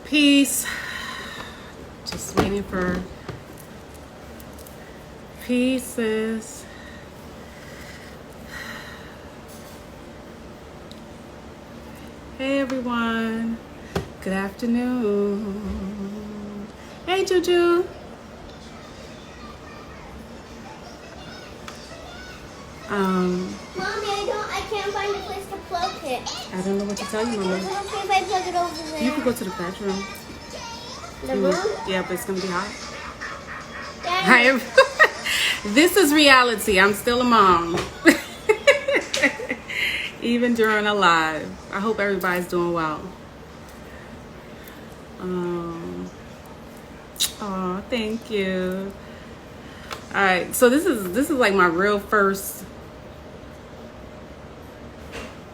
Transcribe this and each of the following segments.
Peace. Just waiting for pieces. Hey everyone. Good afternoon. Hey Juju. Mommy, I can't find a place to plug it. I don't know what to tell you, Mama. Okay, if I plug it over there. You could go to the bedroom. The room? Yeah, but it's gonna be hot. Daddy. This is reality. I'm still a mom. Even during a live. I hope everybody's doing well. Oh, thank you. All right, so this is like my real first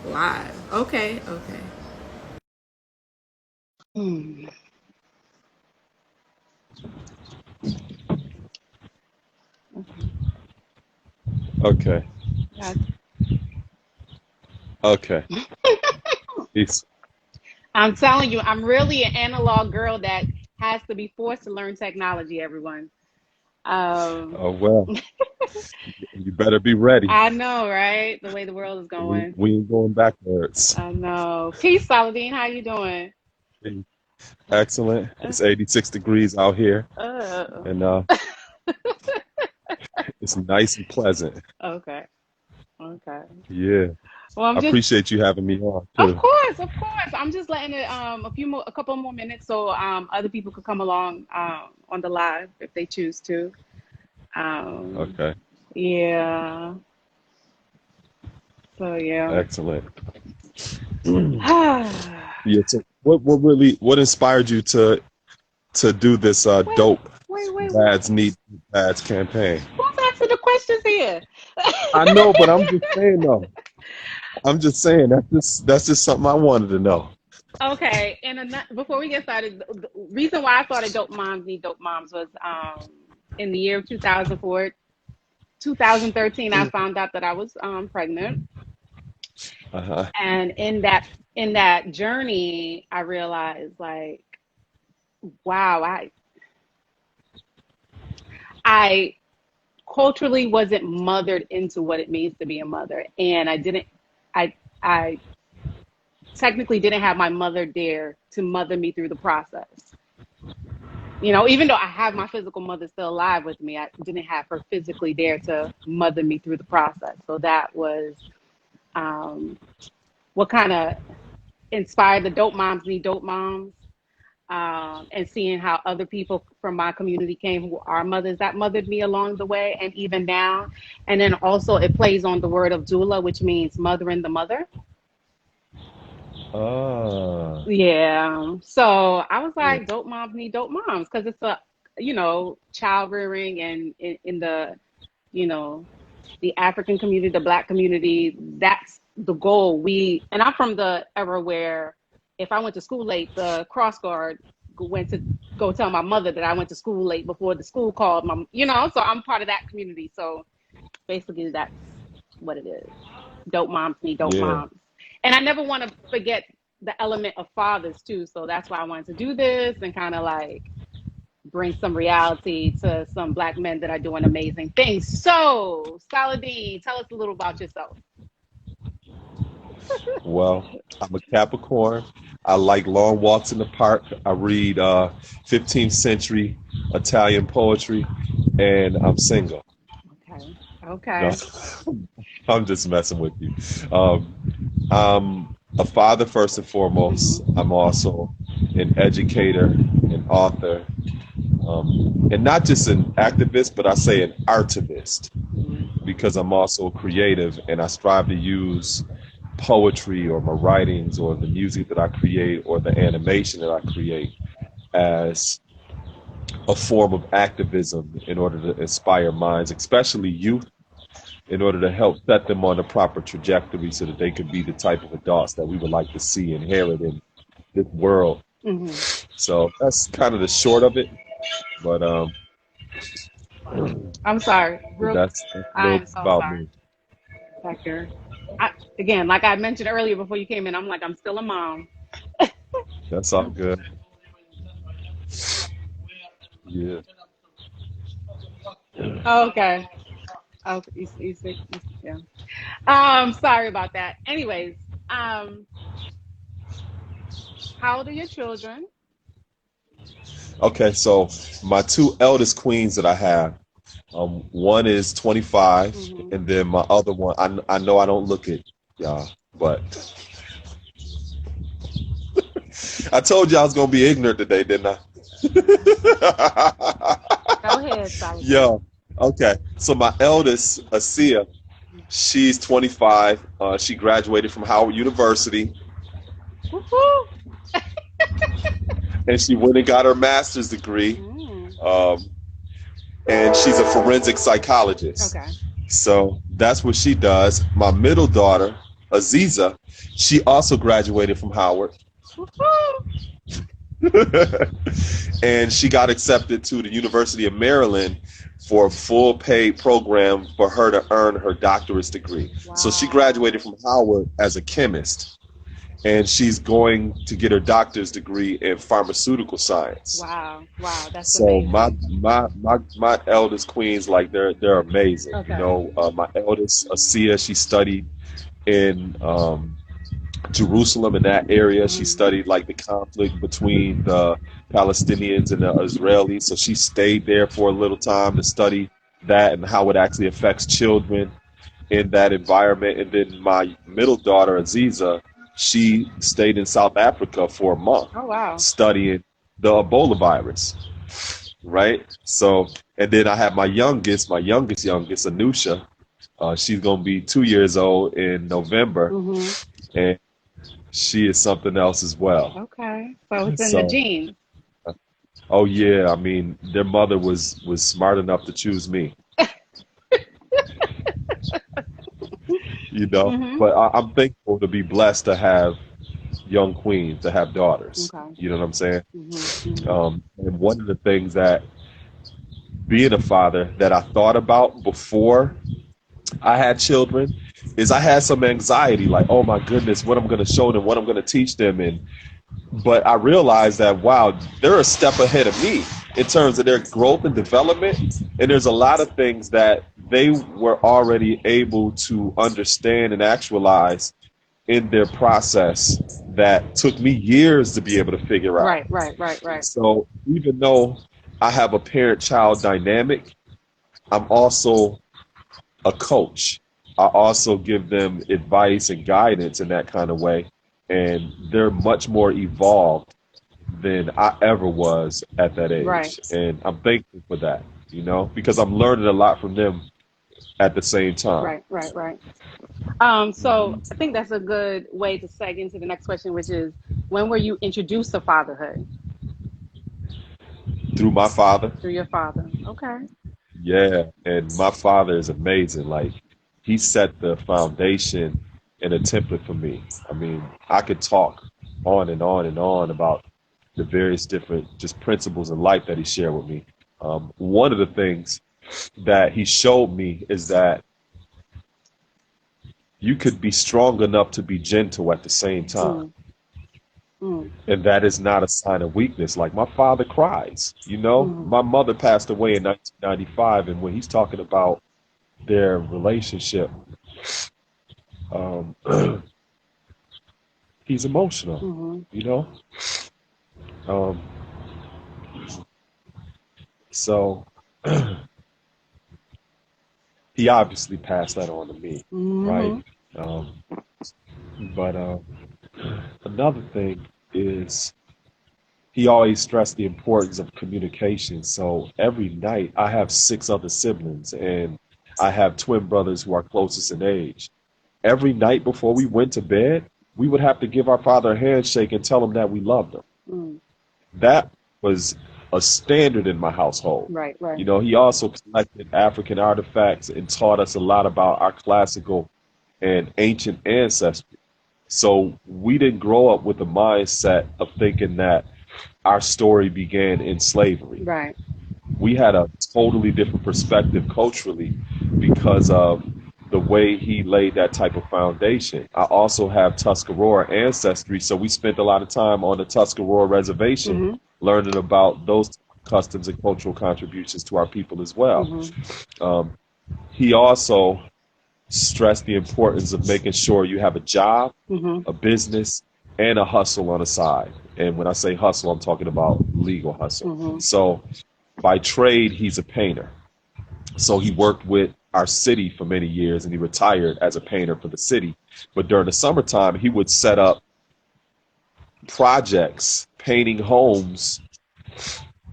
live. Okay. Okay. Yeah. Okay. Peace. I'm telling you, I'm really an analog girl that has to be forced to learn technology, everyone. Oh well, you better be ready. I know, right? The way the world is going. We ain't going backwards. I know. Peace, Saladin. How you doing? Excellent. It's 86 degrees out here, Uh, and it's nice and pleasant. okay. Yeah. Well, I'm I just, appreciate you having me on of too. course. I'm just letting it a couple more minutes so other people could come along on the live if they choose to. Okay. Yeah. So yeah. Excellent. Yeah. So what inspired you to do this dope Wait. dads campaign? Who's asking the questions here? I know, but I'm just saying though. I'm just saying that's just something I wanted to know. Okay, before we get started, the reason why I started Dope Moms Need Dope Moms was in the year of 2013, I found out that I was pregnant, Uh-huh. and in that journey, I realized like, wow, I culturally wasn't mothered into what it means to be a mother, and I technically didn't have my mother there to mother me through the process. Even though I have my physical mother still alive with me, I didn't have her physically there to mother me through the process. So that was um, what kind of inspired the Dope Moms Need Dope Moms, and seeing how other people from my community came who are mothers that mothered me along the way and even now. And then also it plays on the word of doula, which means mothering the mother. Ah. Yeah. So I was like, dope moms need dope moms because it's child rearing and in the, you know, the African community, the Black community, that's the goal. And I'm from the era where if I went to school late, the cross guard went to go tell my mother that I went to school late before the school called so I'm part of that community. So basically that's what it is. Dope moms need dope Yeah. moms. And I never want to forget the element of fathers too. So that's why I wanted to do this and kind of like bring some reality to some Black men that are doing amazing things. So, Saladin, tell us a little about yourself. Well, I'm a Capricorn. I like long walks in the park. I read 15th century Italian poetry, and I'm single. Okay. No, Okay. I'm just messing with you. Um, I'm a father first and foremost. Mm-hmm. I'm also an educator, an author, and not just an activist, but I say an artivist because I'm also creative and I strive to use poetry or my writings or the music that I create or the animation that I create as a form of activism in order to inspire minds, especially youth, in order to help set them on the proper trajectory so that they could be the type of adults that we would like to see inherit in this world. Mm-hmm. So that's kind of the short of it, but I'm sorry. that's a I little am so about sorry, me. Hector. Again, like I mentioned earlier before you came in, I'm still a mom. That's all good. Yeah. Okay. Okay. Yeah. Sorry about that. Anyways, how old are your children? Okay, so my two eldest queens that I have, one is 25, Mm-hmm. and then my other one, I know I don't look it, y'all, but I told you I was gonna be ignorant today, didn't I? Go ahead, Saladin. Yeah. Okay. So my eldest, Asia, she's 25. She graduated from Howard University, Woo-hoo. and she went and got her master's degree. Mm. Um, and she's a forensic psychologist. Okay. So that's what she does. My middle daughter, Aziza, she also graduated from Howard. Woo-hoo. And she got accepted to the University of Maryland for a full paid program for her to earn her doctorate degree. Wow. So she graduated from Howard as a chemist, and she's going to get her doctor's degree in pharmaceutical science. Wow. Wow. That's So amazing. my eldest queens, like they're amazing. Okay. You know, my eldest Asia, she studied in Jerusalem, in that area. She studied like the conflict between the Palestinians and the Israelis. So she stayed there for a little time to study that and how it actually affects children in that environment. And then my middle daughter, Aziza, she stayed in South Africa for a month. Oh, wow. Studying the Ebola virus. Right. So, and then I have my youngest, Anusha. She's going to be 2 years old in November. Mm-hmm. And she is something else as well. Okay. So it's in the genes. Oh yeah, I mean, their mother was smart enough to choose me. You know, Mm-hmm. but I'm thankful to be blessed to have young queens, to have daughters. Okay. You know what I'm saying? Mm-hmm. And one of the things that being a father that I thought about before I had children is I had some anxiety, like, oh my goodness, what I'm going to show them, what I'm going to teach them. But I realized that, wow, they're a step ahead of me in terms of their growth and development. And there's a lot of things that they were already able to understand and actualize in their process that took me years to be able to figure out. Right. So even though I have a parent-child dynamic, I'm also a coach. I also give them advice and guidance in that kind of way. And they're much more evolved than I ever was at that age. Right. And I'm thankful for that, you know, because I'm learning a lot from them at the same time. Right. So I think that's a good way to segue into the next question, which is, when were you introduced to fatherhood? Through my father. Through your father. Okay. Yeah. And my father is amazing. Like, he set the foundation and a template for me. I mean, I could talk on and on and on about the various different just principles in life that he shared with me. One of the things that he showed me is that you could be strong enough to be gentle at the same time. And that is not a sign of weakness. Like, my father cries, you know. My mother passed away in 1995, and when he's talking about their relationship, he's emotional, you know. So he obviously passed that on to me, right? But another thing is he always stressed the importance of communication. So every night, I have 6 other siblings, and I have twin brothers who are closest in age. Every night before we went to bed, we would have to give our father a handshake and tell him that we loved him. That was a standard in my household. Right. You know, he also collected African artifacts and taught us a lot about our classical and ancient ancestry. So we didn't grow up with the mindset of thinking that our story began in slavery. Right. We had a totally different perspective culturally because of the way he laid that type of foundation. I also have Tuscarora ancestry, so we spent a lot of time on the Tuscarora reservation learning about those customs and cultural contributions to our people as well. He also stressed the importance of making sure you have a job, a business, and a hustle on the side. And when I say hustle, I'm talking about legal hustle. So by trade, he's a painter. So he worked with our city for many years, and he retired as a painter for the city. But during the summertime, he would set up projects painting homes,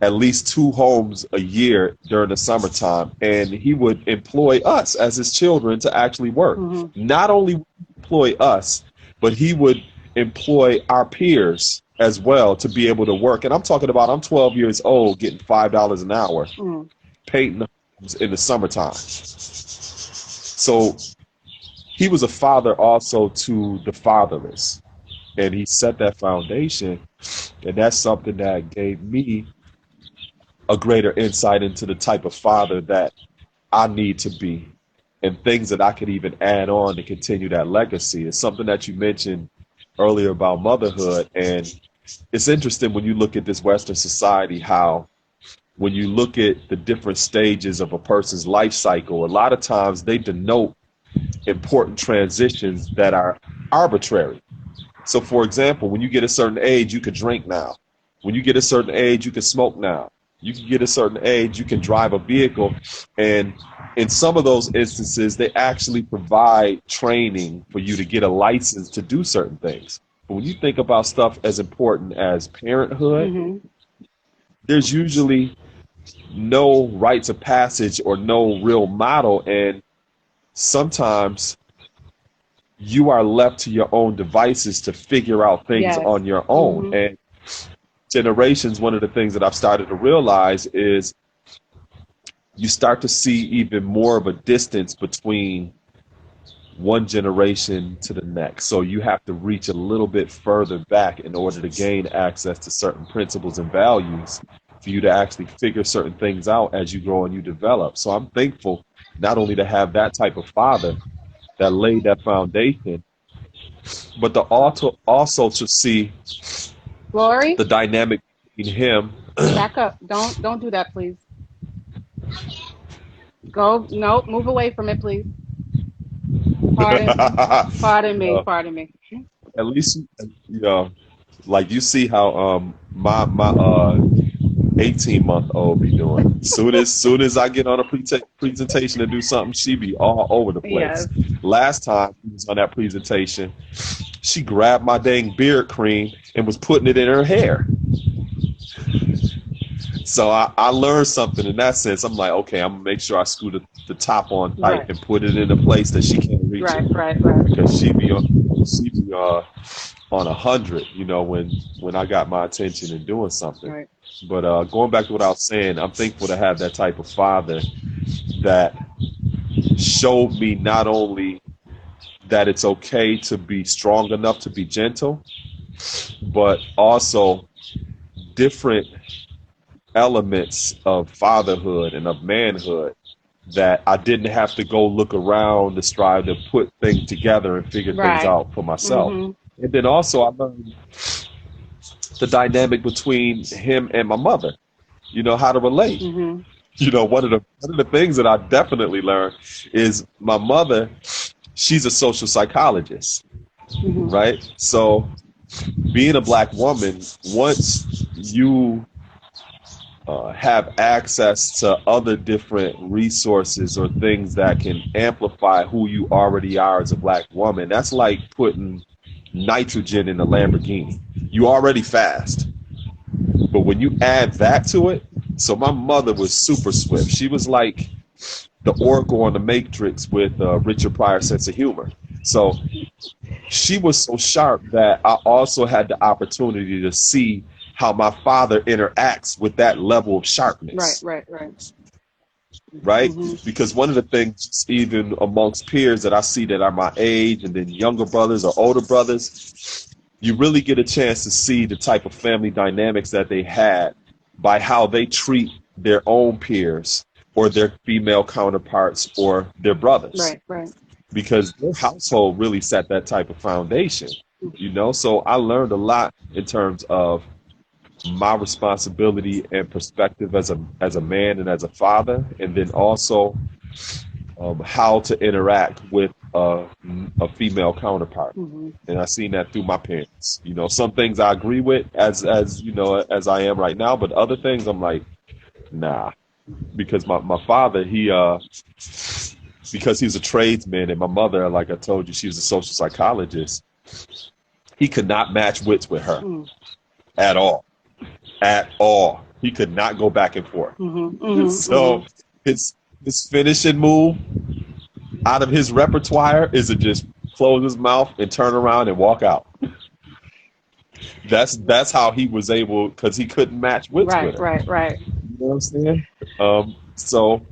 at least 2 homes a year during the summertime. And he would employ us as his children to actually work. Not only employ us, but he would employ our peers as well to be able to work. And I'm talking about, I'm 12 years old getting $5 an hour painting homes in the summertime. So he was a father also to the fatherless. And he set that foundation. And that's something that gave me a greater insight into the type of father that I need to be, and things that I could even add on to continue that legacy. It's something that you mentioned earlier about motherhood. And it's interesting when you look at this Western society, how when you look at the different stages of a person's life cycle, a lot of times they denote important transitions that are arbitrary. So, for example, when you get a certain age, you can drink now. When you get a certain age, you can smoke now. You can get a certain age, you can drive a vehicle. And in some of those instances, they actually provide training for you to get a license to do certain things. But when you think about stuff as important as parenthood, there's usually no rites of passage or no real model. And sometimes you are left to your own devices to figure out things on your own. And generations, one of the things that I've started to realize is you start to see even more of a distance between one generation to the next. So you have to reach a little bit further back in order to gain access to certain principles and values for you to actually figure certain things out as you grow and you develop. So I'm thankful not only to have that type of father that laid that foundation, but to also to see Glory, the dynamic between him. back up. Don't do that, please. Go. No, move away from it, please. Pardon me. Pardon me. At least, you know, like you see how my 18-month-old be doing. Soon as I get on a presentation to do something, she be all over the place. Last time she was on that presentation, she grabbed my dang beard cream and was putting it in her hair. So I learned something in that sense. I'm like, okay, I'm gonna make sure I screw the top on tight and put it in a place that she can't reach it. Right. Because she be on 100, you know, when I got my attention in doing something. Right. But going back to what I was saying, I'm thankful to have that type of father that showed me not only that it's okay to be strong enough to be gentle, but also different elements of fatherhood and of manhood that I didn't have to go look around to strive to put things together and figure things out for myself. And then also I learned the dynamic between him and my mother, you know, how to relate. You know, one of the things that I definitely learned is my mother, she's a social psychologist, right? So being a Black woman, once you have access to other different resources or things that can amplify who you already are as a Black woman, that's like putting nitrogen in a Lamborghini. You already fast, but when you add that to it, so my mother was super swift. She was like the Oracle on the Matrix with Richard Pryor's sense of humor. So she was so sharp that I also had the opportunity to see how my father interacts with that level of sharpness. Right? Because one of the things, even amongst peers that I see that are my age, and then younger brothers or older brothers, you really get a chance to see the type of family dynamics that they had by how they treat their own peers or their female counterparts or their brothers. Right. Because their household really set that type of foundation, you know? So I learned a lot in terms of my responsibility and perspective as a man and as a father, and then also how to interact with a female counterpart. Mm-hmm. And I've seen that through my parents. You know, some things I agree with as you know, as I am right now, but other things I'm like, nah. Because my father, because he's a tradesman, and my mother, like I told you, she was a social psychologist, he could not match wits with her at all. At all. He could not go back and forth. Mm-hmm. Mm-hmm. So his finishing move out of his repertoire is to just close his mouth and turn around and walk out. That's how he was able, because he couldn't match wits with her. Right. You know what I'm saying? So,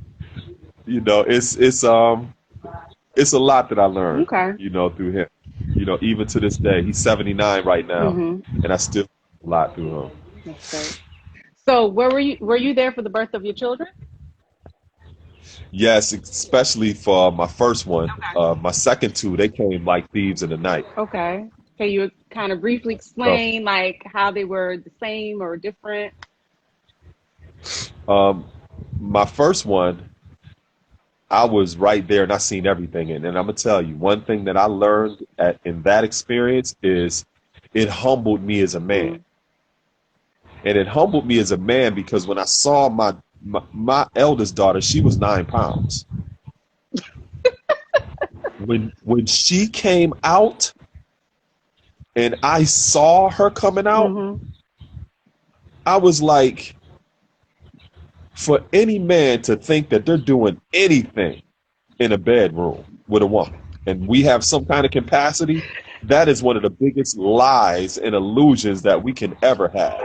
you know, it's a lot that I learned, you know, through him. You know, even to this day, he's 79 right now, and I still learn a lot through him. That's great. So, were you there for the birth of your children? Yes, especially for my first one. My second two, they came like thieves in the night. Okay. Can you kind of briefly explain like how they were the same or different? My first one, I was right there and I seen everything. And I'm gonna tell you, one thing that I learned in that experience is it humbled me as a man. And it humbled me as a man because when I saw my eldest daughter, she was 9 pounds. When she came out and I saw her coming out, I was like, for any man to think that they're doing anything in a bedroom with a woman, and we have some kind of capacity, that is one of the biggest lies and illusions that we can ever have.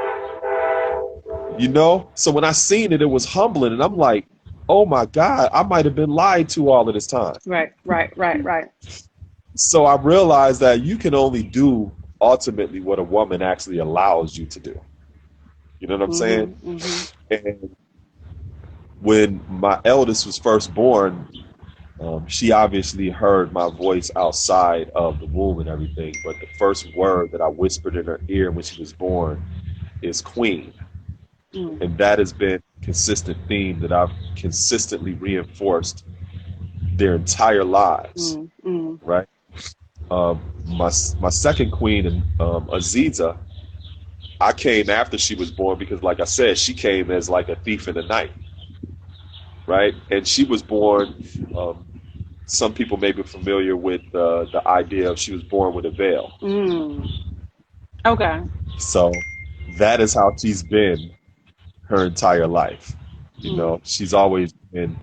You know? So when I seen it, it was humbling, and I'm like, oh my God, I might have been lied to all of this time. Right. So I realized that you can only do ultimately what a woman actually allows you to do. You know what I'm saying? And when my eldest was first born, she obviously heard my voice outside of the womb and everything, but the first word that I whispered in her ear when she was born is queen. And that has been a consistent theme that I've consistently reinforced their entire lives, right? My second queen, Aziza, I came after she was born because, like I said, she came as like a thief in the night, right? And she was born, some people may be familiar with the idea of she was born with a veil. Okay. So that is how she's been her entire life. You know, she's always been,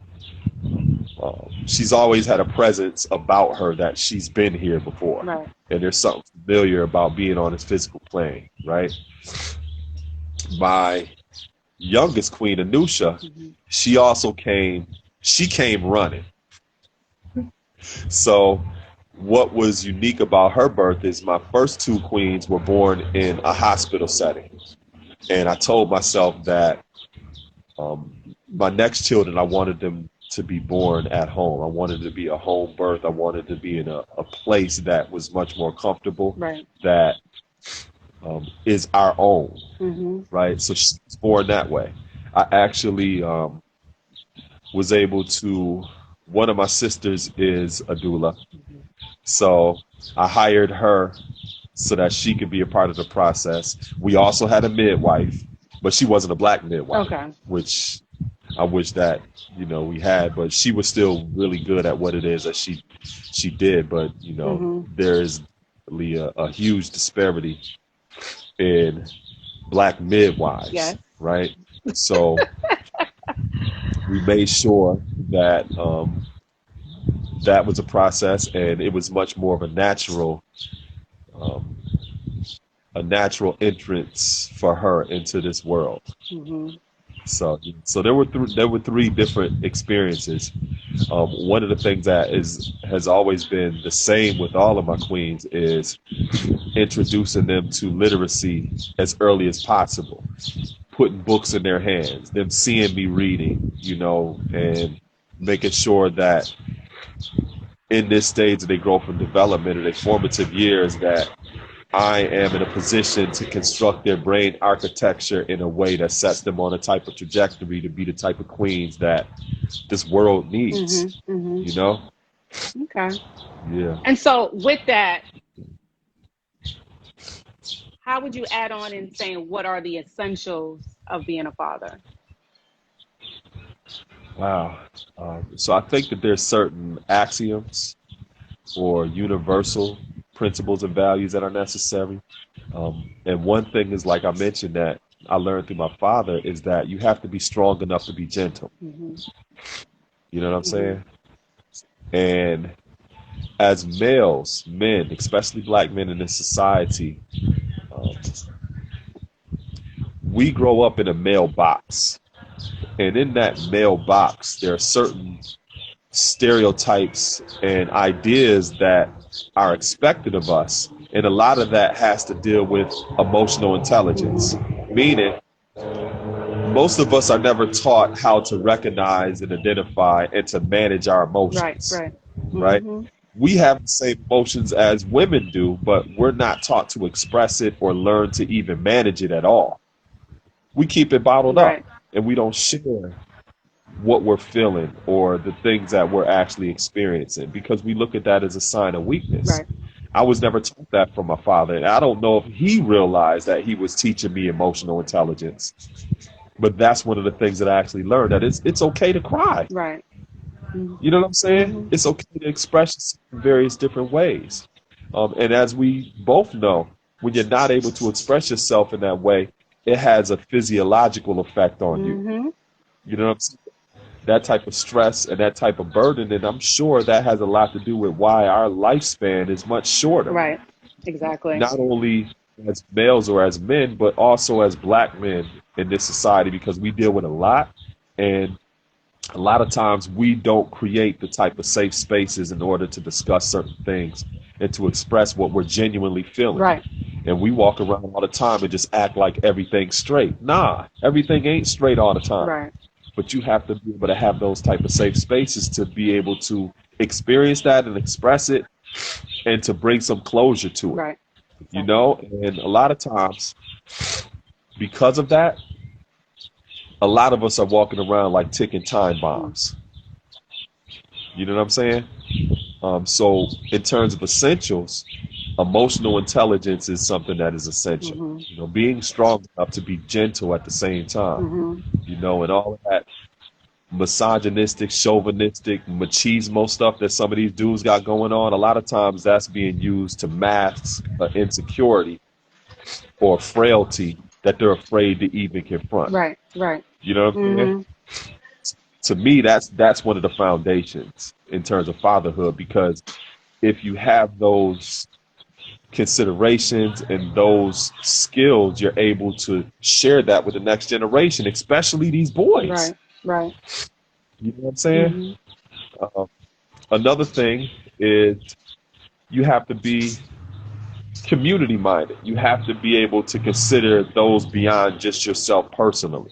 she's always had a presence about her that she's been here before. Right. And there's something familiar about being on this physical plane, right? My youngest queen, Anusha, she also came running. So what was unique about her birth is my first two queens were born in a hospital setting. And I told myself that my next children, I wanted them to be born at home. I wanted it to be a home birth. I wanted to be in a place that was much more comfortable, Right. that is our own, right? So she's born that way. I actually was able to, one of my sisters is a doula. So I hired her so that she could be a part of the process. We also had a midwife, but she wasn't a black midwife, which I wish that, you know, we had, but she was still really good at what it is that she did. But, you know, there is really a huge disparity in black midwives, right? So we made sure that that was a process, and it was much more of a natural entrance for her into this world. So there were three different experiences. One of the things that has always been the same with all of my queens is introducing them to literacy as early as possible, putting books in their hands, them seeing me reading, you know, and making sure that in this stage of their growth and development, in their formative years, that I am in a position to construct their brain architecture in a way that sets them on a type of trajectory to be the type of queens that this world needs. You know? Okay. Yeah. And so with that, how would you add on in saying what are the essentials of being a father? Wow. So I think that there's certain axioms or universal principles and values that are necessary. And one thing is, like I mentioned, that I learned through my father is that you have to be strong enough to be gentle. You know what I'm saying? And as males, men, especially black men in this society, we grow up in a male box. And in that male box, there are certain stereotypes and ideas that are expected of us. And a lot of that has to deal with emotional intelligence, meaning most of us are never taught how to recognize and identify and to manage our emotions. Right? We have the same emotions as women do, but we're not taught to express it or learn to even manage it at all. We keep it bottled up and we don't share what we're feeling or the things that we're actually experiencing because we look at that as a sign of weakness. I was never taught that from my father, and I don't know if he realized that he was teaching me emotional intelligence. But that's one of the things that I actually learned, that it's okay to cry. You know what I'm saying? It's okay to express yourself in various different ways. And as we both know, when you're not able to express yourself in that way, it has a physiological effect on you. You know what I'm saying? That type of stress and that type of burden, and I'm sure that has a lot to do with why our lifespan is much shorter. Exactly. Not only as males or as men, but also as black men in this society, because we deal with a lot, and a lot of times we don't create the type of safe spaces in order to discuss certain things and to express what we're genuinely feeling. And we walk around all the time and just act like everything's straight. Nah, everything ain't straight all the time. But you have to be able to have those type of safe spaces to be able to experience that and express it and to bring some closure to it. You know, and a lot of times because of that, a lot of us are walking around like ticking time bombs. You know what I'm saying? So in terms of essentials, emotional intelligence is something that is essential. You know, being strong enough to be gentle at the same time. You know, and all of that misogynistic, chauvinistic, machismo stuff that some of these dudes got going on, a lot of times that's being used to mask an insecurity or frailty that they're afraid to even confront. You know what I'm saying? To me, that's one of the foundations in terms of fatherhood, because if you have those considerations and those skills, you're able to share that with the next generation, especially these boys. You know what I'm saying? Another thing is you have to be community minded. You have to be able to consider those beyond just yourself personally.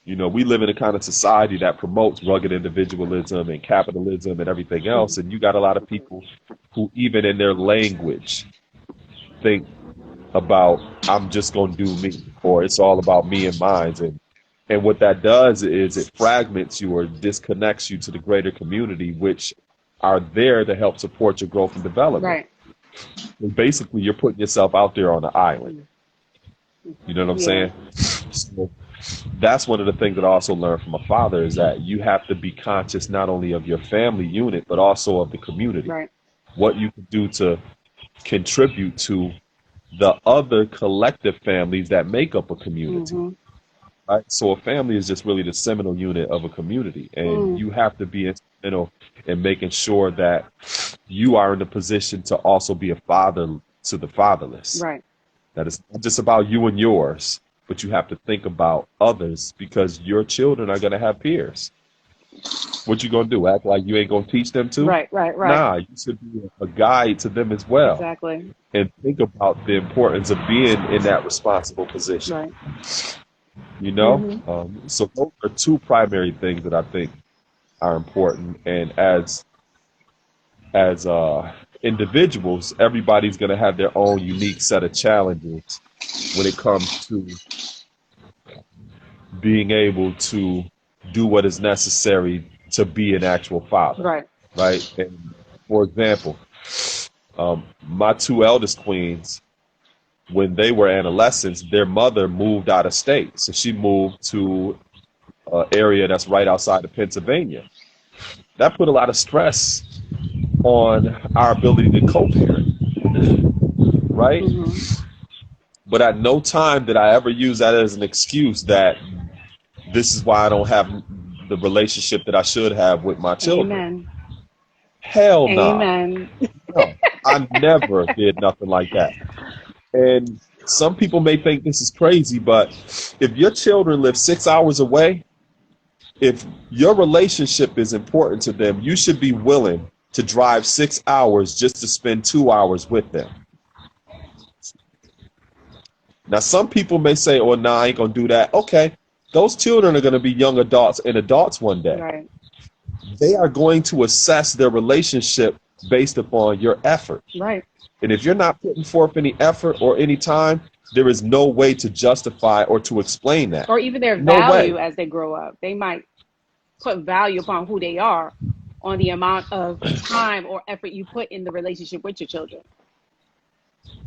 You know, we live in a kind of society that promotes rugged individualism and capitalism and everything else. And you got a lot of people who, even in their language, think about, I'm just going to do me, or it's all about me and mine. And what that does is it fragments you or disconnects you to the greater community, which are there to help support your growth and development. And basically, you're putting yourself out there on an island. You know what I'm saying? So that's one of the things that I also learned from my father, is that you have to be conscious not only of your family unit, but also of the community. What you can do to contribute to the other collective families that make up a community. Right? So a family is just really the seminal unit of a community, and you have to be instrumental in making sure that you are in a position to also be a father to the fatherless. That it's not just about you and yours, but you have to think about others, because your children are going to have peers. What you going to do? Act like you ain't going to teach them too? Nah, you should be a guide to them as well. And think about the importance of being in that responsible position. You know? So those are two primary things that I think are important. And as individuals, everybody's going to have their own unique set of challenges when it comes to being able to do what is necessary to be an actual father. Right. Right. And for example, my two eldest queens, when they were adolescents, their mother moved out of state. So she moved to an area that's right outside of Pennsylvania. That put a lot of stress on our ability to co-parent, right? Mm-hmm. But at no time did I ever use that as an excuse that this is why I don't have the relationship that I should have with my children. Amen. Hell no. Amen. No, I never did nothing like that. And some people may think this is crazy, but if your children live 6 hours away, if your relationship is important to them, you should be willing to drive 6 hours just to spend 2 hours with them. Now, some people may say, oh, no, I ain't going to do that. Okay, those children are going to be young adults and adults one day. Right. They are going to assess their relationship based upon your effort. Right. And if you're not putting forth any effort or any time, there is no way to justify or to explain that. Or even their value as they grow up. They might put value upon who they are on the amount of time or effort you put in the relationship with your children.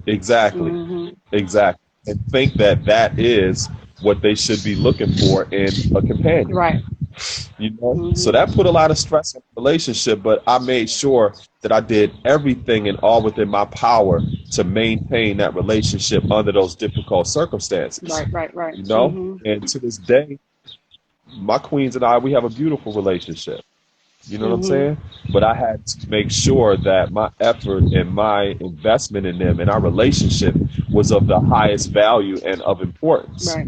Exactly. Mm-hmm. Exactly. And think that that is what they should be looking for in a companion. Right. You know? Mm-hmm. So that put a lot of stress on the relationship, but I made sure that I did everything and all within my power to maintain that relationship under those difficult circumstances. Right. You know? Mm-hmm. And to this day, my queens and I, we have a beautiful relationship. You know what I'm saying? But I had to make sure that my effort and my investment in them and our relationship was of the highest value and of importance. Right.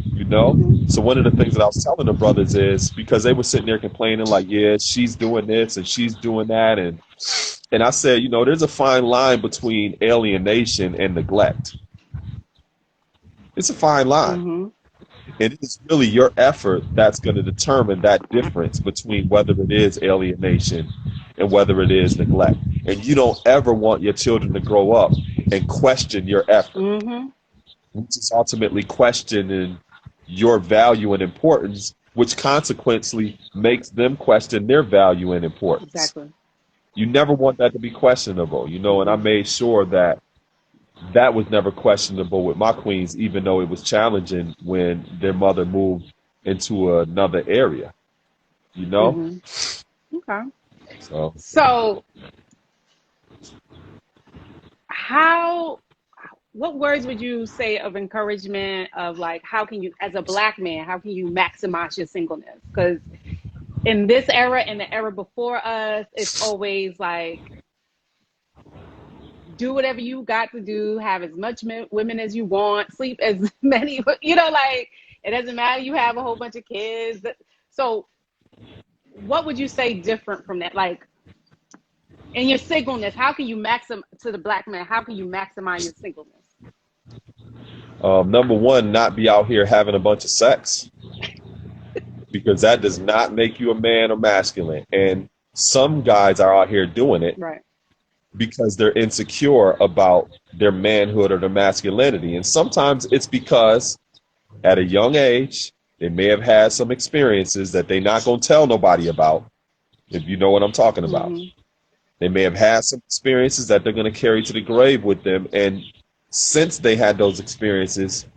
You know? So one of the things that I was telling the brothers is, because they were sitting there complaining like, yeah, she's doing this and she's doing that. And I said, you know, there's a fine line between alienation and neglect. It's a fine line. Mm-hmm. And it is really your effort that's going to determine that difference between whether it is alienation and whether it is neglect. And you don't ever want your children to grow up and question your effort, which is ultimately questioning your value and importance, which consequently makes them question their value and importance. Exactly. You never want that to be questionable, you know, and I made sure that that was never questionable with my queens, even though it was challenging when their mother moved into another area, you know? Mm-hmm. Okay. So what words would you say of encouragement of like, how can you, as a Black man, how can you maximize your singleness? Because in this era and the era before us, it's always like, do whatever you got to do, have as much women as you want, sleep as many, you know, like, it doesn't matter, you have a whole bunch of kids. So what would you say different from that? Like, in your singleness, how can you to the Black man, how can you maximize your singleness? Number one, not be out here having a bunch of sex, because that does not make you a man or masculine. And some guys are out here doing it. Right. Because they're insecure about their manhood or their masculinity. And sometimes it's because at a young age, they may have had some experiences that they're not going to tell nobody about, if you know what I'm talking about. They may have had some experiences that they're going to carry to the grave with them. And since they had those experiences,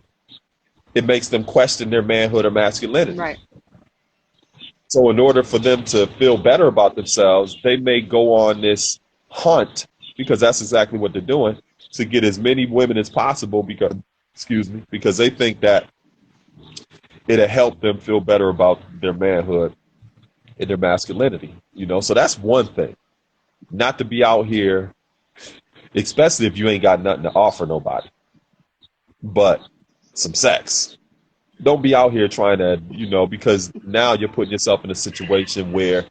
it makes them question their manhood or masculinity. Right. So in order for them to feel better about themselves, they may go on this hunt, because that's exactly what they're doing, to get as many women as possible because they think that it'll help them feel better about their manhood and their masculinity, you know? So that's one thing. Not to be out here, especially if you ain't got nothing to offer nobody, but some sex. Don't be out here trying to, you know, because now you're putting yourself in a situation where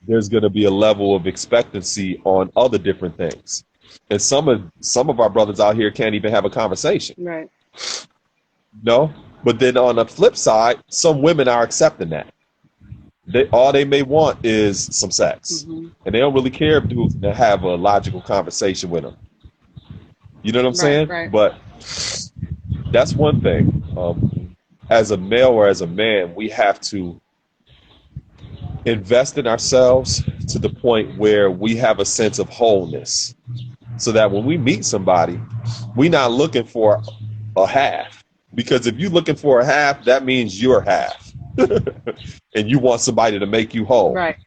there's going to be a level of expectancy on other different things. And some of our brothers out here can't even have a conversation. Right. No? But then on the flip side, some women are accepting that. all they may want is some sex, Mm-hmm. and they don't really care if dudes to have a logical conversation with them. You know what I'm saying? Right. But that's one thing. As a male or as a man, we have to invest in ourselves to the point where we have a sense of wholeness, so that when we meet somebody, we're not looking for a half. Because if you're looking for a half, that means you're half. And you want somebody to make you whole. Right.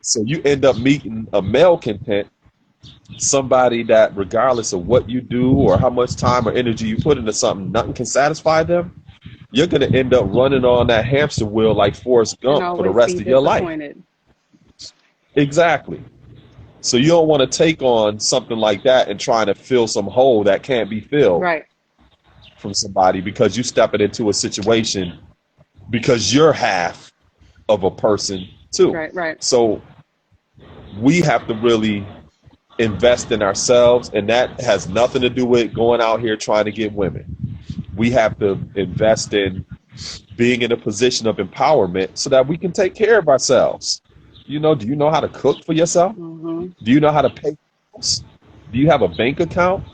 So you end up meeting a male content, somebody that regardless of what you do or how much time or energy you put into something, nothing can satisfy them. You're going to end up running on that hamster wheel like Forrest Gump for the rest of your life. Exactly. So you don't want to take on something like that and trying to fill some hole that can't be filled from somebody, because you stepping into a situation because you're half of a person too. Right. So we have to really invest in ourselves, and that has nothing to do with going out here trying to get women. We have to invest in being in a position of empowerment so that we can take care of ourselves. You know, do you know how to cook for yourself? Mm-hmm. Do you know how to pay bills? Do you have a bank account?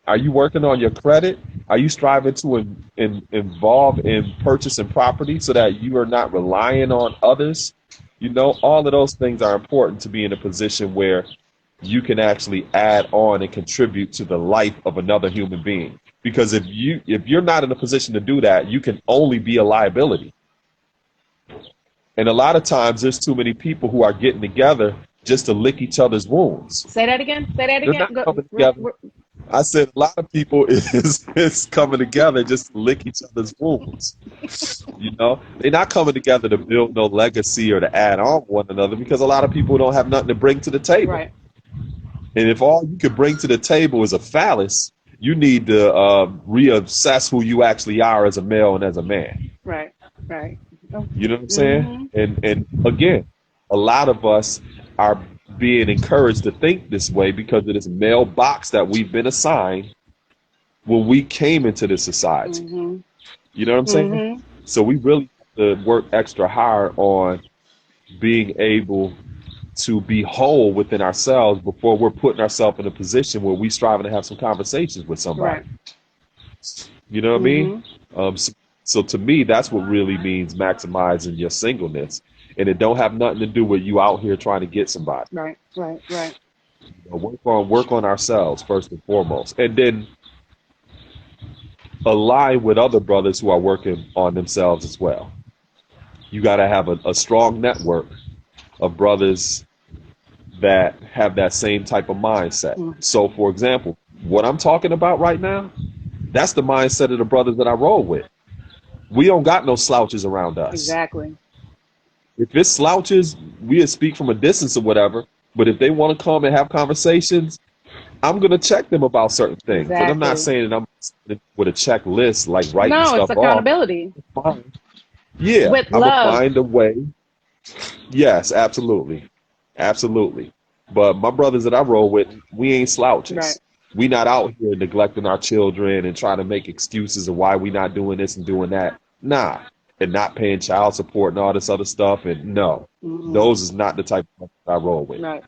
Are you working on your credit? Are you striving to involve in purchasing property so that you are not relying on others? You know, all of those things are important to be in a position where you can actually add on and contribute to the life of another human being. Because if you're not in a position to do that, you can only be a liability. And a lot of times there's too many people who are getting together just to lick each other's wounds. Say that again. They're not coming together. I said a lot of people is coming together just to lick each other's wounds. You know, they're not coming together to build no legacy or to add on one another, because a lot of people don't have nothing to bring to the table. Right. And if all you could bring to the table is a phallus, you need to reassess who you actually are as a male and as a man. Right. You know what I'm saying? And again, a lot of us are being encouraged to think this way because of this male box that we've been assigned when we came into this society. Mm-hmm. You know what I'm saying? So we really have to work extra hard on being able to be whole within ourselves before we're putting ourselves in a position where we striving to have some conversations with somebody. Right. You know what I mean? So to me, that's what really means maximizing your singleness. And it don't have nothing to do with you out here trying to get somebody. Right. You know, work on ourselves first and foremost. And then align with other brothers who are working on themselves as well. You got to have a strong network of brothers that have that same type of mindset. So, for example, what I'm talking about right now, that's the mindset of the brothers that I roll with. We don't got no slouches around us. Exactly. If it's slouches, we speak from a distance or whatever. But if they want to come and have conversations, I'm going to check them about certain things. Exactly. And I'm not saying that I'm with a checklist, like writing stuff off. No, it's accountability. Yeah, with I'm love. going to find a way. Yes, absolutely. But my brothers that I roll with, we ain't slouches. Right. We not out here neglecting our children and trying to make excuses of why we not doing this and doing that. Nah. And not paying child support and all this other stuff. And no, those is not the type of I roll with. Right.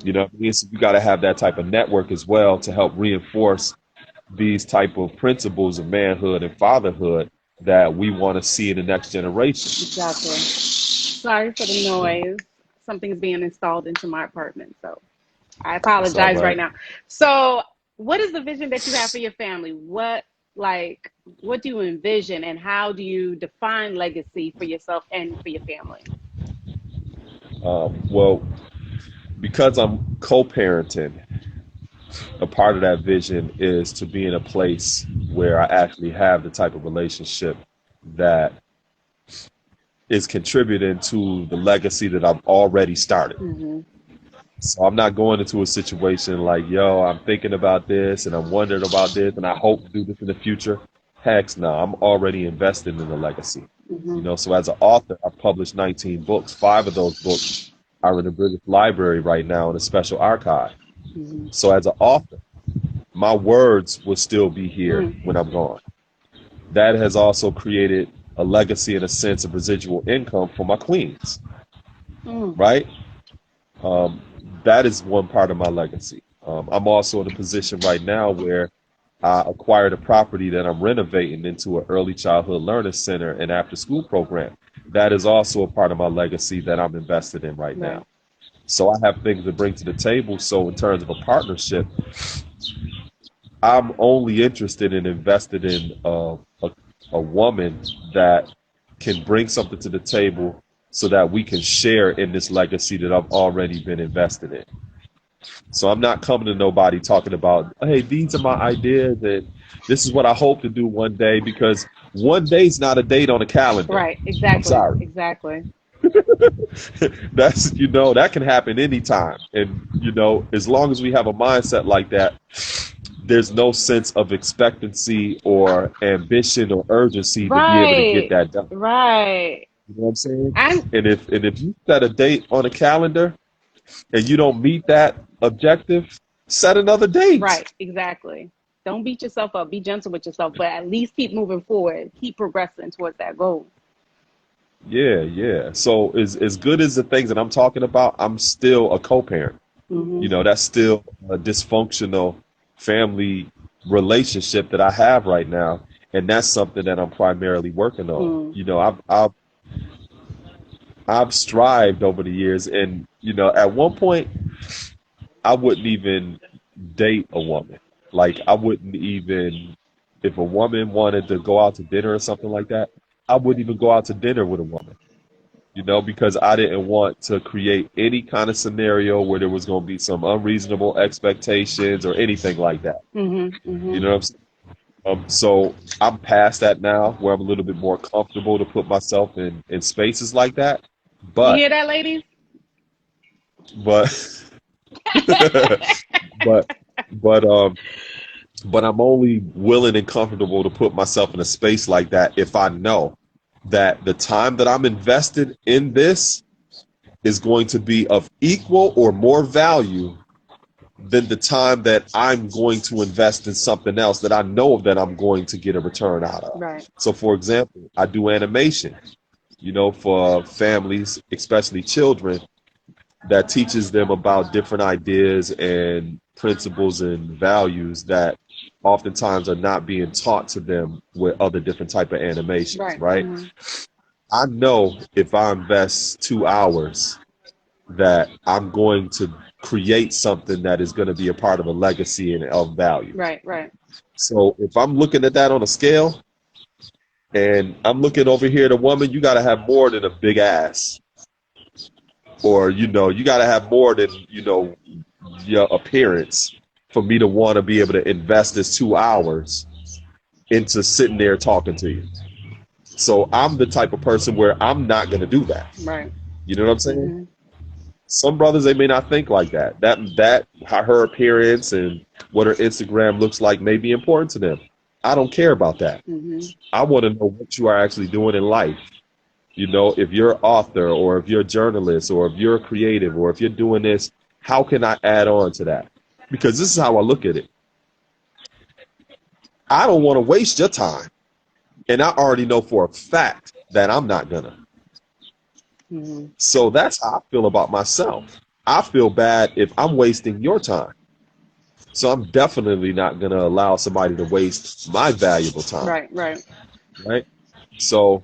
You know what I mean? So you got to have that type of network as well to help reinforce these type of principles of manhood and fatherhood that we want to see in the next generation. Exactly. Sorry for the noise. Something's being installed into my apartment, so I apologize right now. So what is the vision that you have for your family? What do you envision, and how do you define legacy for yourself and for your family? Well, because I'm co-parenting, a part of that vision is to be in a place where I actually have the type of relationship that is contributing to the legacy that I've already started. So I'm not going into a situation like, I'm thinking about this and I'm wondering about this and I hope to do this in the future. Heck no, I'm already invested in the legacy. You know, so as an author, I've published 19 books. 5 of those books are in the British Library right now in a special archive. So as an author, my words will still be here when I'm gone. That has also created a legacy in a sense of residual income for my queens, Mm. right? That is one part of my legacy. I'm also in a position right now where I acquired a property that I'm renovating into an early childhood learning center and after school program. That is also a part of my legacy that I'm invested in right Right. now. So I have things to bring to the table. So in terms of a partnership, I'm only interested in invested in a woman that can bring something to the table so that we can share in this legacy that I've already been invested in. So I'm not coming to nobody talking about, hey, these are my ideas and this is what I hope to do one day, because one day's not a date on a calendar. Right. I'm Exactly. sorry. Exactly. That's, that can happen anytime. And, as long as we have a mindset like that, there's no sense of expectancy or ambition or urgency to be able to get Right. that done. Right. You know what I'm saying? And And if you set a date on a calendar and you don't meet that objective, set another date. right. Exactly. Don't beat yourself up. Be gentle with yourself, but at least keep moving forward. Keep progressing towards that goal. Yeah, yeah. So as good as the things that I'm talking about, I'm still a co-parent. Mm-hmm. That's still a dysfunctional family relationship that I have right now, and that's something that I'm primarily working on. Mm. I've strived over the years, and at one point I wouldn't even date a woman. Like I wouldn't even, if a woman wanted to go out to dinner or something like that, I wouldn't even go out to dinner with a woman. Because I didn't want to create any kind of scenario where there was going to be some unreasonable expectations or anything like that. Mm-hmm. You Mm-hmm. know what I'm saying? So I'm past that now, where I'm a little bit more comfortable to put myself in spaces like that. You But, hear that, ladies? but, but, but I'm only willing and comfortable to put myself in a space like that if I know that the time that I'm invested in this is going to be of equal or more value than the time that I'm going to invest in something else that I know that I'm going to get a return out of. Right. So, for example, I do animation, for families, especially children, that teaches them about different ideas and principles and values that oftentimes are not being taught to them with other different type of animations, Right. right? Mm-hmm. I know if I invest 2 hours that I'm going to create something that is going to be a part of a legacy and of value. Right. Right. So if I'm looking at that on a scale and I'm looking over here at a woman, you got to have more than a big ass. Or, you got to have more than, your appearance for me to want to be able to invest this 2 hours into sitting there talking to you. So I'm the type of person where I'm not going to do that. Right. You know what I'm saying? Mm-hmm. Some brothers, they may not think like that. That her appearance and what her Instagram looks like may be important to them. I don't care about that. Mm-hmm. I want to know what you are actually doing in life. If you're an author or if you're a journalist or if you're a creative or if you're doing this, how can I add on to that? Because this is how I look at it. I don't want to waste your time. And I already know for a fact that I'm not gonna. Mm-hmm. So that's how I feel about myself. I feel bad if I'm wasting your time. So I'm definitely not gonna allow somebody to waste my valuable time. Right. Right. Right. So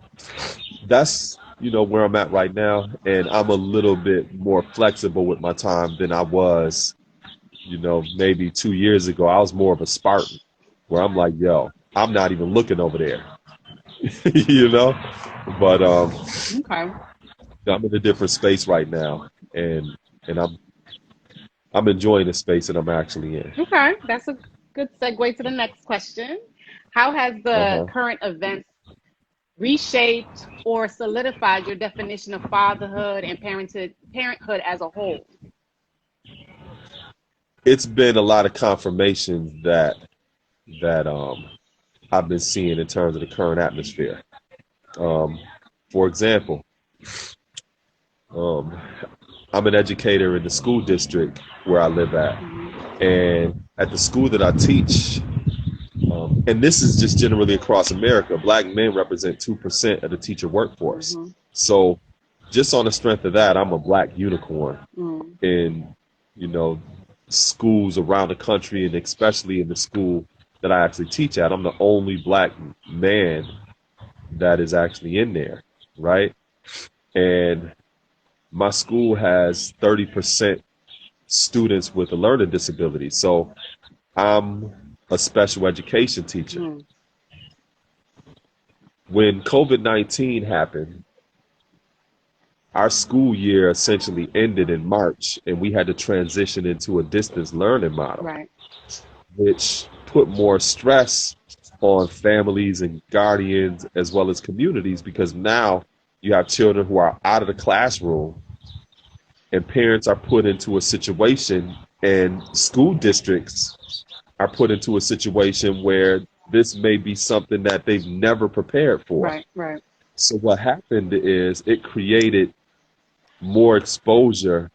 that's where I'm at right now, and I'm a little bit more flexible with my time than I was, maybe 2 years ago. I was more of a Spartan, where I'm like, yo, I'm not even looking over there. But Okay. I'm in a different space right now, and I'm enjoying the space that I'm actually in. Okay. That's a good segue to the next question. How has the Uh-huh. current events reshaped or solidified your definition of fatherhood and parenthood as a whole? It's been a lot of confirmation that I've been seeing in terms of the current atmosphere. For example, I'm an educator in the school district where I live at. Mm-hmm. And at the school that I teach, And this is just generally across America. Black men represent 2% of the teacher workforce. Mm-hmm. So just on the strength of that, I'm a black unicorn Mm-hmm. in, you know, schools around the country, and especially in the school that I actually teach at. I'm the only black man that is actually in there, right? And my school has 30% students with a learning disability. So I'm a special education teacher. Mm-hmm. When COVID-19 happened, our school year essentially ended in March, and we had to transition into a distance learning model, Right. which put more stress on families and guardians as well as communities, because now you have children who are out of the classroom and parents are put into a situation, and school districts are put into a situation where this may be something that they've never prepared for. Right. Right. So what happened is it created more exposure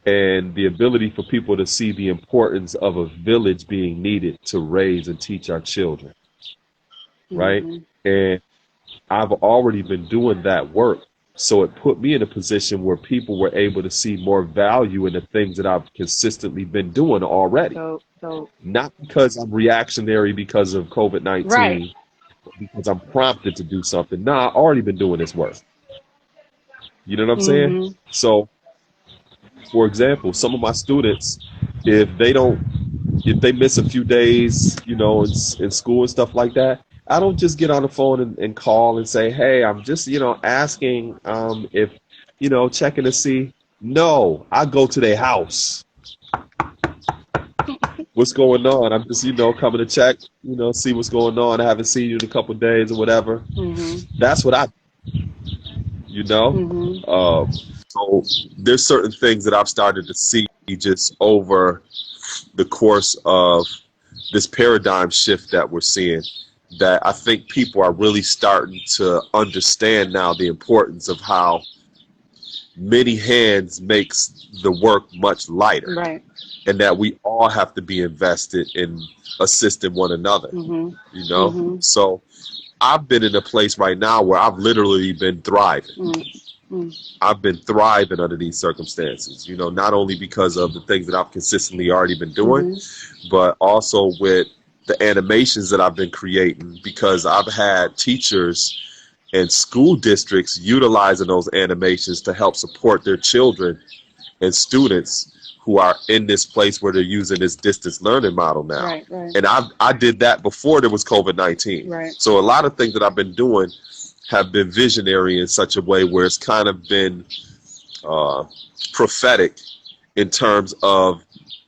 and the ability for people to see the importance of a village being needed to raise and teach our children, right? Mm-hmm. And I've already been doing that work. So it put me in a position where people were able to see more value in the things that I've consistently been doing already. So Not because I'm reactionary because of COVID-19, right. but because I'm prompted to do something. No, I've already been doing this work. You know what I'm saying? Mm-hmm. So, for example, some of my students, if they miss a few days, you know, in school and stuff like that, I don't just get on the phone and call and say, hey, I'm just, you know, asking if, you know, checking to see. No, I go to their house. What's going on? I'm just, you know, coming to check, you know, see what's going on. I haven't seen you in a couple of days or whatever. Mm-hmm. That's what I do, you know? Mm-hmm. So there's certain things that I've started to see just over the course of this paradigm shift that we're seeing, that I think people are really starting to understand now the importance of how many hands makes the work much lighter. Right. And that we all have to be invested in assisting one another, Mm-hmm. you know? Mm-hmm. So I've been in a place right now where I've literally been thriving. Mm-hmm. I've been thriving under these circumstances, you know, not only because of the things that I've consistently already been doing, Mm-hmm. but also with the animations that I've been creating, because I've had teachers and school districts utilizing those animations to help support their children and students who are in this place where they're using this distance learning model now. Right. Right. And I did that before there was COVID-19. Right. So a lot of things that I've been doing have been visionary in such a way where it's kind of been prophetic in terms of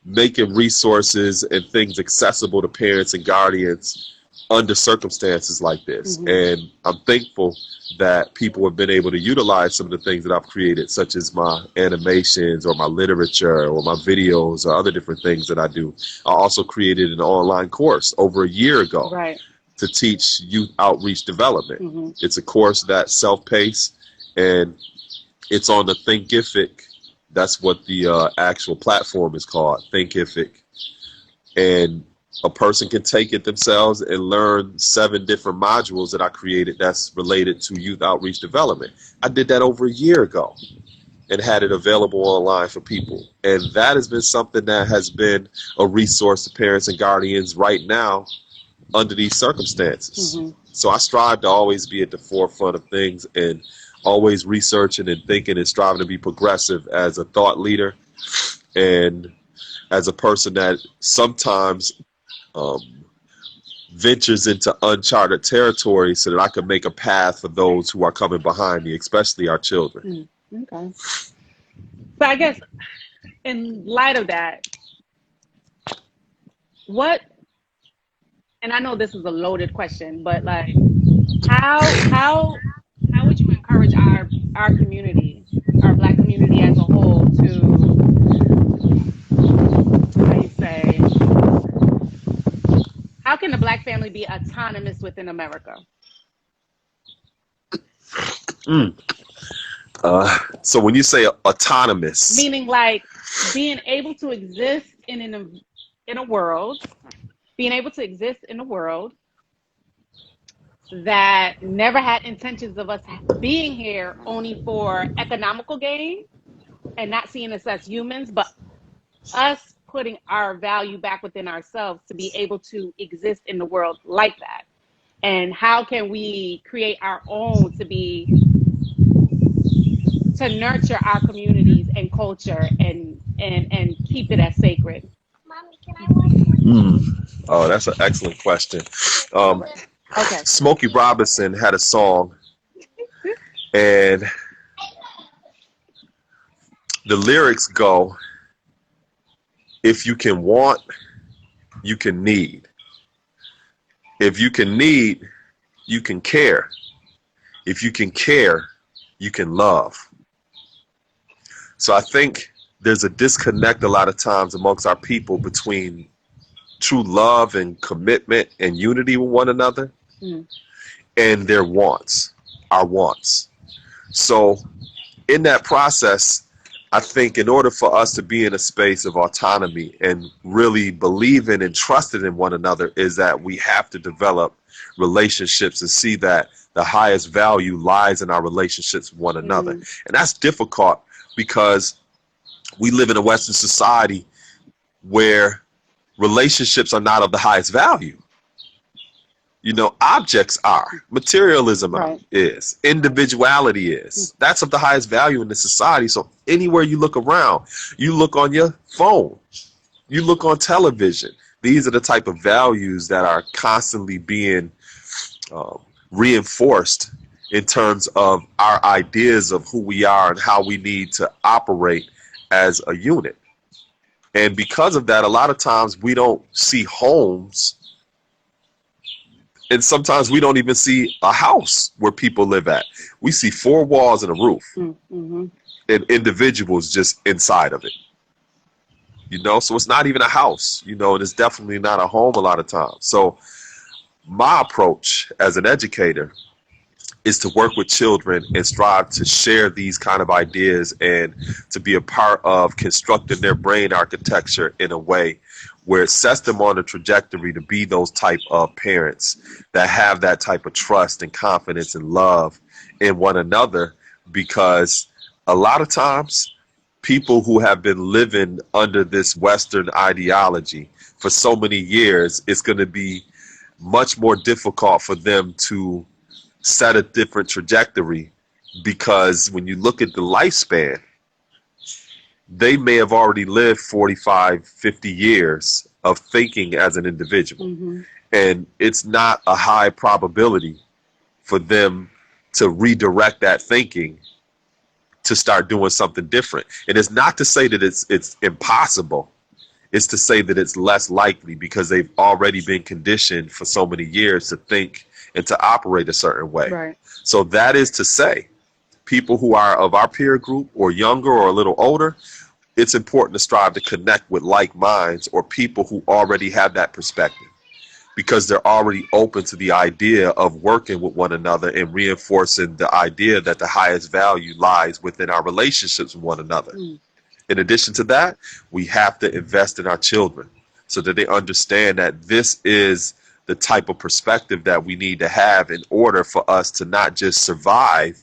making resources and things accessible to parents and guardians under circumstances like this. Mm-hmm. And I'm thankful that people have been able to utilize some of the things that I've created, such as my animations or my literature or my videos or other different things that I do. I also created an online course over a year ago. Right. To teach youth outreach development. Mm-hmm. It's a course that's self-paced, and it's on the Thinkific. That's what the actual platform is called, Thinkific. And a person can take it themselves and learn 7 different modules that I created that's related to youth outreach development. I did that over a year ago and had it available online for people. And that has been something that has been a resource to parents and guardians right now under these circumstances. Mm-hmm. So I strive to always be at the forefront of things and always researching and thinking and striving to be progressive as a thought leader and as a person that sometimes ventures into uncharted territory so that I can make a path for those who are coming behind me, especially our children. Okay. So I guess in light of that, what, and I know this is a loaded question, but like, how would you encourage our community, our Black community as a whole, to, how you say, how can the Black family be autonomous within America? So when you say autonomous, Meaning like being able to exist in a world, being able to exist in a world that never had intentions of us being here only for economical gain and not seeing us as humans, but us putting our value back within ourselves to be able to exist in the world like that. And how can we create our own to nurture our communities and culture and keep it as sacred? Mommy, can I watch one? Oh, that's an excellent question. Okay. Smokey Robinson had a song, and the lyrics go, if you can want, you can need. If you can need, you can care. If you can care, you can love. So I think there's a disconnect a lot of times amongst our people between true love and commitment and unity with one another and their wants, our wants. So in that process, I think in order for us to be in a space of autonomy and really believing and trusting in one another is that we have to develop relationships and see that the highest value lies in our relationships with one another. And that's difficult because we live in a Western society where relationships are not of the highest value. You know, objects are. Materialism is. Individuality is. That's of the highest value in this society. So anywhere you look around, you look on your phone, you look on television. These are the type of values that are constantly being reinforced in terms of our ideas of who we are and how we need to operate as a unit. And because of that, a lot of times we don't see homes. And sometimes we don't even see a house where people live at. We see four walls and a roof and individuals just inside of it. You know, so it's not even a house, you know, and it's definitely not a home a lot of times. So my approach as an educator is to work with children and strive to share these kind of ideas and to be a part of constructing their brain architecture in a way where it sets them on a trajectory to be those type of parents that have that type of trust and confidence and love in one another. Because a lot of times people who have been living under this Western ideology for so many years, it's going to be much more difficult for them to set a different trajectory, because when you look at the lifespan, they may have already lived 45, 50 years of thinking as an individual. And it's not a high probability for them to redirect that thinking to start doing something different. And it's not to say that it's impossible. It's to say that it's less likely because they've already been conditioned for so many years to think and to operate a certain way. Right. So that is to say, people who are of our peer group or younger or a little older, it's important to strive to connect with like minds or people who already have that perspective, because they're already open to the idea of working with one another and reinforcing the idea that the highest value lies within our relationships with one another. In addition to that, we have to invest in our children so that they understand that this is the type of perspective that we need to have in order for us to not just survive,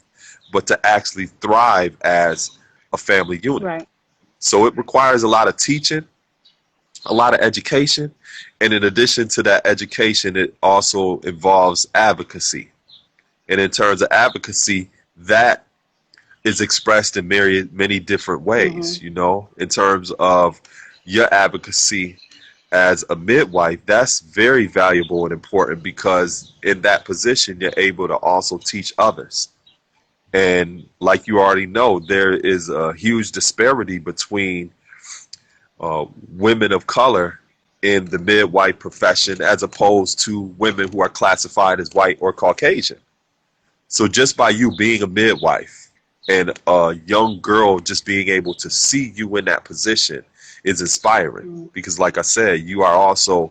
but to actually thrive as a family unit. Right. So it requires a lot of teaching, a lot of education. And in addition to that education, it also involves advocacy. And in terms of advocacy, that is expressed in many different ways, you know, in terms of your advocacy as a midwife. That's very valuable and important, because in that position, you're able to also teach others. And like you already know, there is a huge disparity between women of color in the midwife profession as opposed to women who are classified as white or Caucasian. So just by you being a midwife and a young girl just being able to see you in that position is inspiring, because like I said, you are also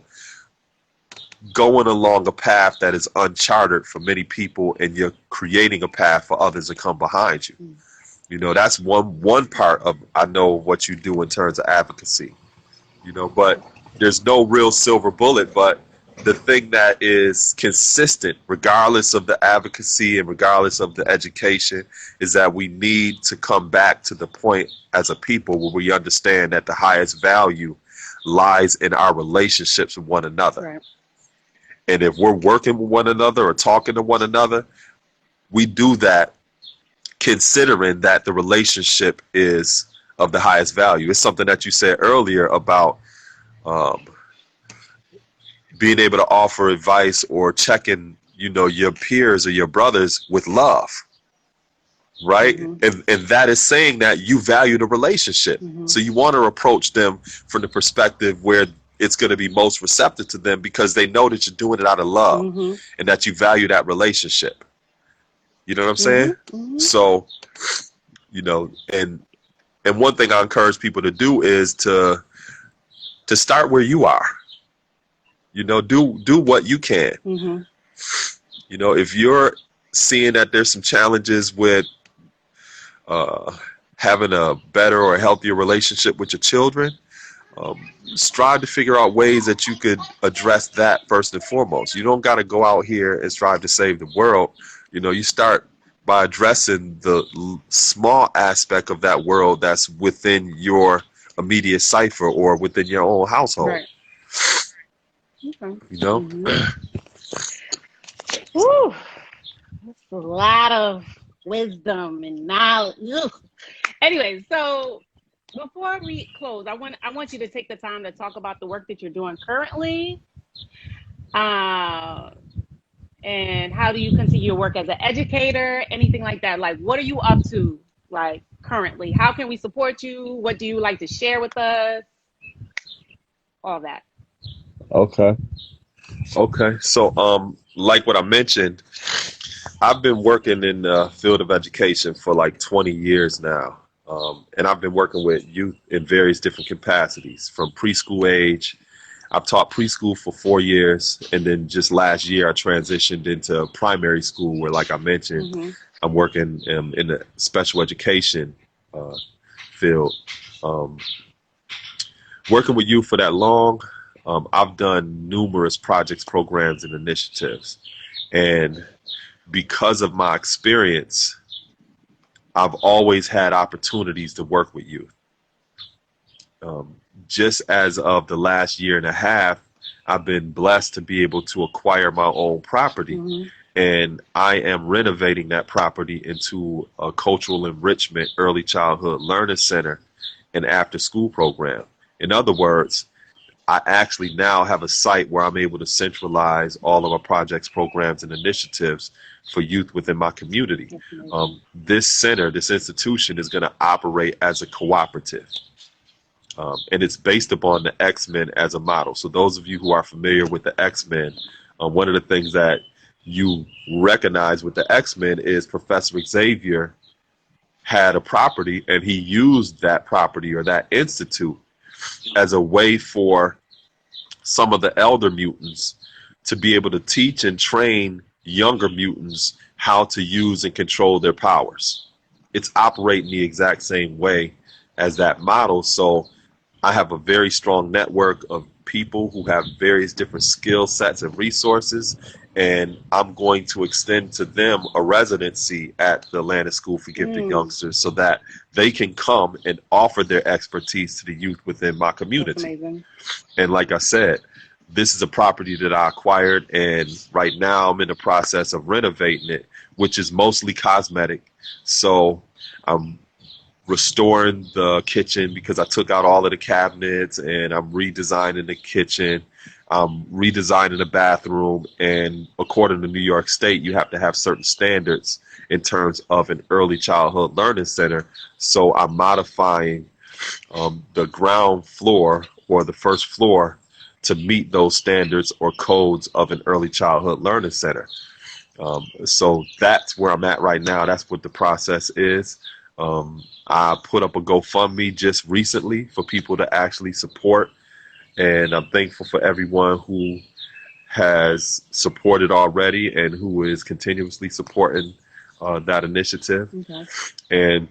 going along a path that is uncharted for many people, and you're creating a path for others to come behind you. You know, that's one part of, I know, what you do in terms of advocacy, you know. But there's no real silver bullet, but the thing that is consistent, regardless of the advocacy and regardless of the education, is that we need to come back to the point as a people where we understand that the highest value lies in our relationships with one another. Right. And if we're working with one another or talking to one another, we do that considering that the relationship is of the highest value. It's something that you said earlier about being able to offer advice or checking, your peers or your brothers with love, right? Mm-hmm. And that is saying that you value the relationship. Mm-hmm. So you want to approach them from the perspective where it's going to be most receptive to them because they know that you're doing it out of love Mm-hmm. and that you value that relationship. You know what I'm saying? Mm-hmm. So, and one thing I encourage people to do is to start where you are. Do what you can. Mm-hmm. If you're seeing that there's some challenges with having a better or healthier relationship with your children, strive to figure out ways that you could address that first and foremost. You don't got to go out here and strive to save the world. You start by addressing the small aspect of that world that's within your immediate cipher or within your own household. Right. Okay. Mm-hmm. Woo. That's a lot of wisdom and knowledge. Ugh. Anyway, so before we close, I want you to take the time to talk about the work that you're doing currently. And how do you continue your work as an educator? Anything like that? Like, what are you up to, like, currently? How can we support you? What do you like to share with us? All that. Okay. So, like what I mentioned, I've been working in the field of education for like 20 years now. And I've been working with youth in various different capacities from preschool age. I've taught preschool for 4 years. And then just last year, I transitioned into primary school where, like I mentioned, Mm-hmm. I'm working in the special education field. Working with youth for that long, I've done numerous projects, programs, and initiatives. And because of my experience, I've always had opportunities to work with youth. Just as of the last year and a half, I've been blessed to be able to acquire my own property. Mm-hmm. And I am renovating that property into a cultural enrichment, early childhood learning center, and after school program. In other words, I actually now have a site where I'm able to centralize all of our projects, programs, and initiatives for youth within my community. This center, this institution is going to operate as a cooperative. And it's based upon the X-Men as a model. So those of you who are familiar with the X-Men, one of the things that you recognize with the X-Men is Professor Xavier had a property and he used that property or that institute as a way for some of the elder mutants to be able to teach and train younger mutants how to use and control their powers. It's operating the exact same way as that model. So I have a very strong network of people who have various different skill sets and resources, and I'm going to extend to them a residency at the Atlanta School for Gifted Youngsters so that they can come and offer their expertise to the youth within my community. That's amazing. And like I said, this is a property that I acquired, and right now I'm in the process of renovating it, which is mostly cosmetic. So I'm restoring the kitchen because I took out all of the cabinets, and I'm redesigning the kitchen. I'm redesigning the bathroom, and according to New York State, you have to have certain standards in terms of an early childhood learning center. So I'm modifying the ground floor or the first floor to meet those standards or codes of an early childhood learning center. So that's where I'm at right now. That's what the process is. I put up a GoFundMe just recently for people to actually support, and I'm thankful for everyone who has supported already and who is continuously supporting that initiative. Okay. And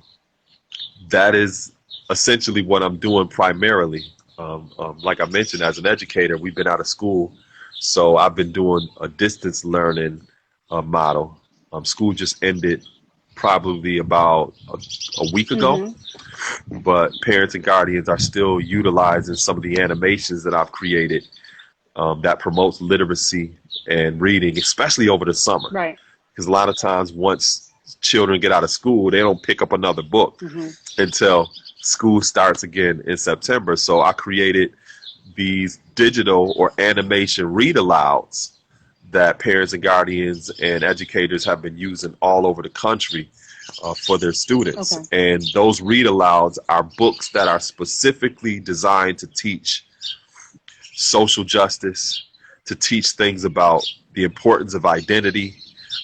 that is essentially what I'm doing primarily. Like I mentioned, as an educator, we've been out of school, so I've been doing a distance learning model. School just ended probably about a week ago, but parents and guardians are still utilizing some of the animations that I've created that promotes literacy and reading, especially over the summer. Right. Because a lot of times once children get out of school, they don't pick up another book until school starts again in September. So I created these digital or animation read alouds that parents and guardians and educators have been using all over the country for their students. Okay. And those read alouds are books that are specifically designed to teach social justice, to teach things about the importance of identity,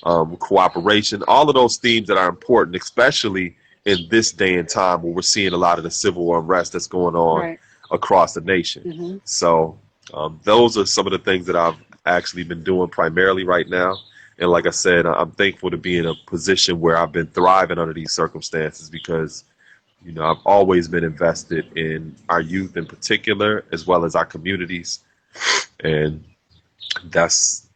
cooperation, all of those themes that are important, especially in this day and time where we're seeing a lot of the civil unrest that's going on across the nation. So those are some of the things that I've actually been doing primarily right now. And like I said, I'm thankful to be in a position where I've been thriving under these circumstances because, you know, I've always been invested in our youth in particular, as well as our communities. And that's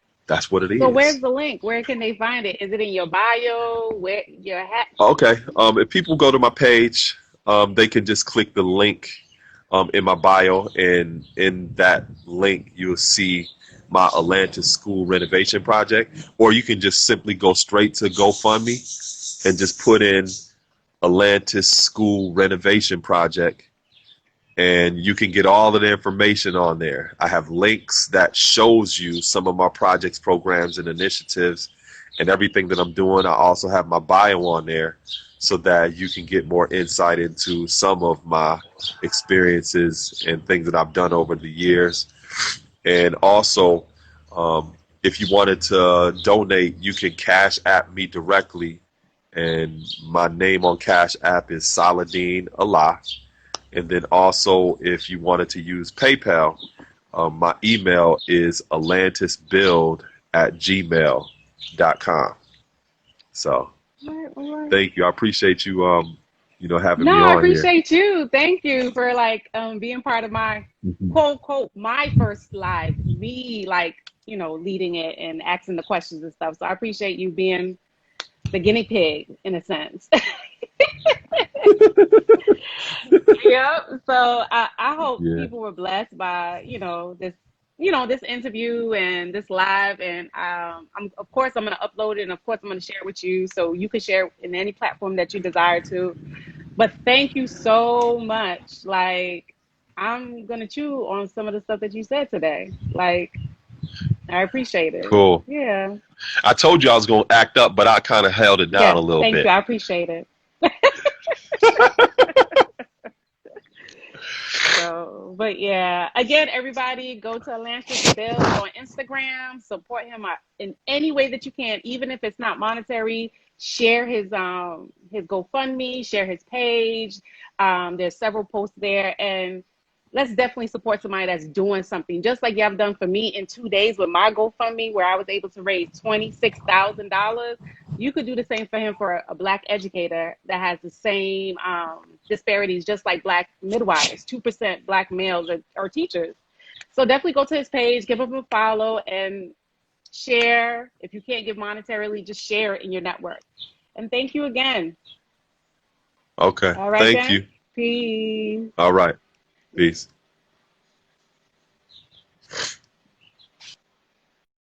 what it is. So where's the link? Where can they find it? Is it in your bio? Where your hat? Okay. If people go to my page, they can just click the link in my bio, and in that link you'll see my Atlantis School renovation project, or you can just simply go straight to GoFundMe and just put in Atlantis School renovation project, and you can get all of the information on there. I have links that shows you some of my projects, programs, and initiatives, and everything that I'm doing. I also have my bio on there so that you can get more insight into some of my experiences and things that I've done over the years. And also, if you wanted to donate, you can Cash App me directly. And my name on Cash App is SaladinAllah. And then also, if you wanted to use PayPal, my email is atlantisbuild@gmail.com. So, thank you. I appreciate you, having me on I here. appreciate you. Thank you for being part of my quote unquote my first live. Me leading it and asking the questions and stuff. So I appreciate you being the guinea pig in a sense. Yep. So I hope people were blessed by this interview and this live, and I'm going to upload it, and of course I'm going to share it with you so you can share in any platform that you desire to. But thank you so much. I'm going to chew on some of the stuff that you said today. I appreciate it. Cool. Yeah. I told you I was going to act up, but I kind of held it down a little bit. Thank you. I appreciate it. But yeah, again, everybody go to Atlantis Build on Instagram, support him in any way that you can, even if it's not monetary. Share his GoFundMe, share his page. There's several posts there, and let's definitely support somebody that's doing something, just like you have done for me in 2 days with my GoFundMe, where I was able to raise $26,000. You could do the same for him, for a Black educator that has the same disparities, just like Black midwives, 2% Black males or teachers. So definitely go to his page, give him a follow, and share. If you can't give monetarily, just share it in your network. And thank you again. Okay. All right. Thank you. Peace. All right. Peace.